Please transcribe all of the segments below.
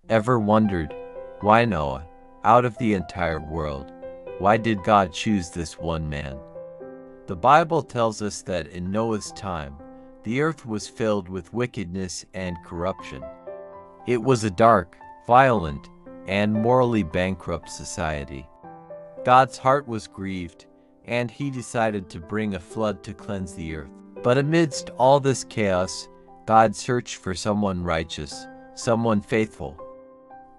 Ever wondered, why Noah? Out of the entire world, why did God choose this one man? The Bible tells us that in Noah's time, the earth was filled with wickedness and corruption. It was a dark, violent, and morally bankrupt society. God's heart was grieved, and he decided to bring a flood to cleanse the earth. But amidst all this chaos, God searched for someone righteous, someone faithful.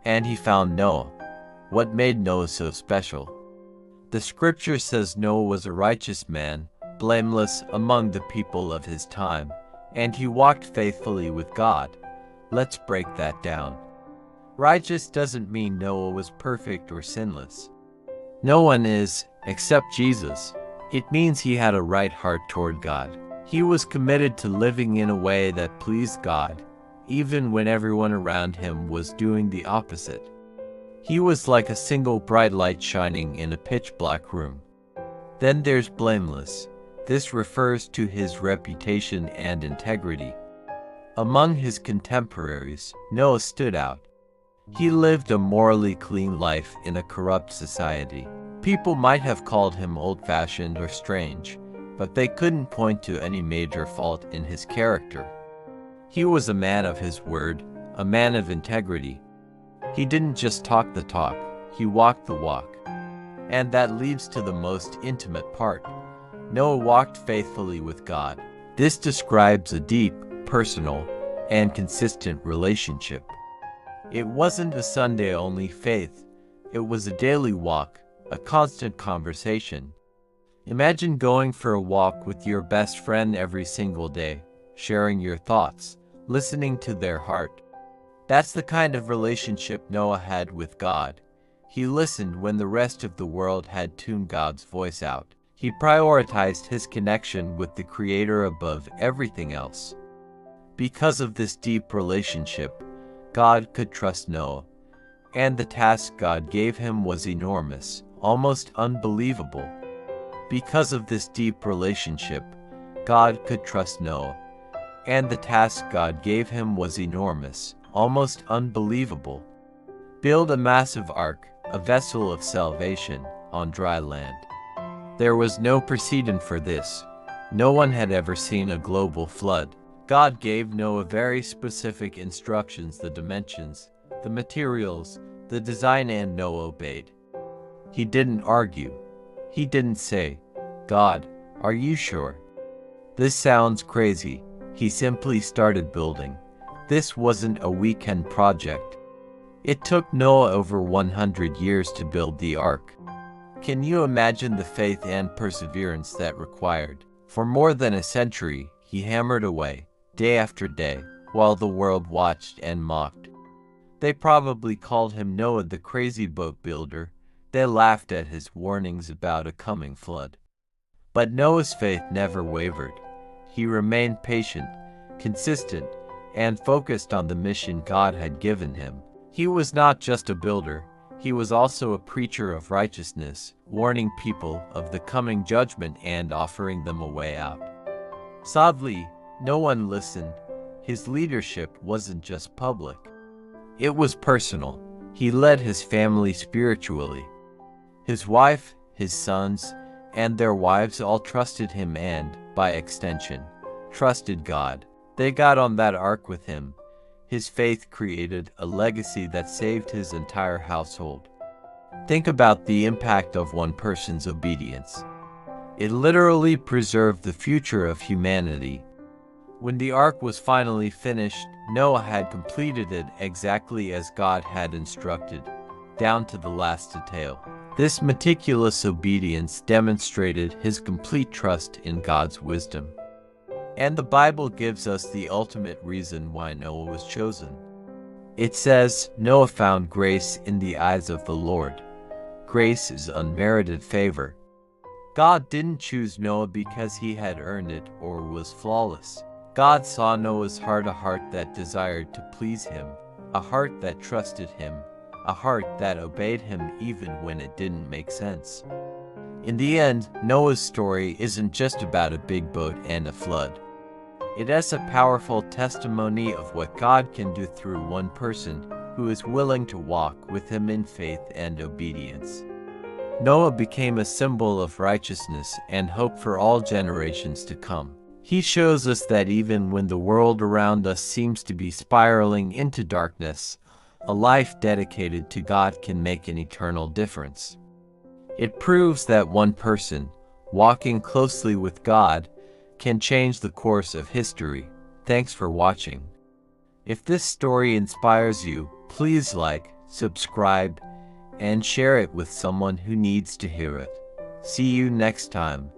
And he found Noah. What made Noah so special? The scripture says Noah was a righteous man, blameless among the people of his time, and he walked faithfully with God. Let's break that down. Righteous doesn't mean Noah was perfect or sinless. No one is, except Jesus. It means he had a right heart toward God. He was committed to living in a way that pleased God, even when everyone around him was doing the opposite. He was like a single bright light shining in a pitch-black room. Then there's blameless. This refers to his reputation and integrity. Among his contemporaries, Noah stood out. He lived a morally clean life in a corrupt society. People might have called him old-fashioned or strange, but they couldn't point to any major fault in his character. He was a man of his word, a man of integrity. He didn't just talk the talk, he walked the walk. And that leads to the most intimate part. Noah walked faithfully with God. This describes a deep, personal, and consistent relationship. It wasn't a Sunday-only faith. It was a daily walk, a constant conversation. Imagine going for a walk with your best friend every single day, sharing your thoughts, listening to their heart. That's the kind of relationship Noah had with God. He listened when the rest of the world had tuned God's voice out. He prioritized his connection with the Creator above everything else. Because of this deep relationship, God could trust Noah. And the task God gave him was enormous, almost unbelievable. Because of this deep relationship, God could trust Noah. And the task God gave him was enormous, almost unbelievable. Build a massive ark, a vessel of salvation, on dry land. There was no precedent for this. No one had ever seen a global flood. God gave Noah very specific instructions, the dimensions, the materials, the design, and Noah obeyed. He didn't argue. He didn't say, "God, are you sure? This sounds crazy." He simply started building. This wasn't a weekend project. It took Noah over 100 years to build the ark. Can you imagine the faith and perseverance that required? For more than a century, he hammered away, day after day, while the world watched and mocked. They probably called him Noah the crazy boat builder. They laughed at his warnings about a coming flood. But Noah's faith never wavered. He remained patient, consistent, and focused on the mission God had given him. He was not just a builder, he was also a preacher of righteousness, warning people of the coming judgment and offering them a way out. Sadly, no one listened. His leadership wasn't just public. It was personal. He led his family spiritually. His wife, his sons, and their wives all trusted him and, by extension, trusted God. They got on that ark with him. His faith created a legacy that saved his entire household. Think about the impact of one person's obedience. It literally preserved the future of humanity. When the ark was finally finished, Noah had completed it exactly as God had instructed, down to the last detail. This meticulous obedience demonstrated his complete trust in God's wisdom. And the Bible gives us the ultimate reason why Noah was chosen. It says, Noah found grace in the eyes of the Lord. Grace is unmerited favor. God didn't choose Noah because he had earned it or was flawless. God saw Noah's heart, a heart that desired to please him, a heart that trusted him, a heart that obeyed him even when it didn't make sense. In the end, Noah's story isn't just about a big boat and a flood. It is a powerful testimony of what God can do through one person, who is willing to walk with him in faith and obedience. Noah became a symbol of righteousness and hope for all generations to come. He shows us that even when the world around us seems to be spiraling into darkness, a life dedicated to God can make an eternal difference. It proves that one person, walking closely with God, can change the course of history. Thanks for watching. If this story inspires you, please like, subscribe, and share it with someone who needs to hear it. See you next time.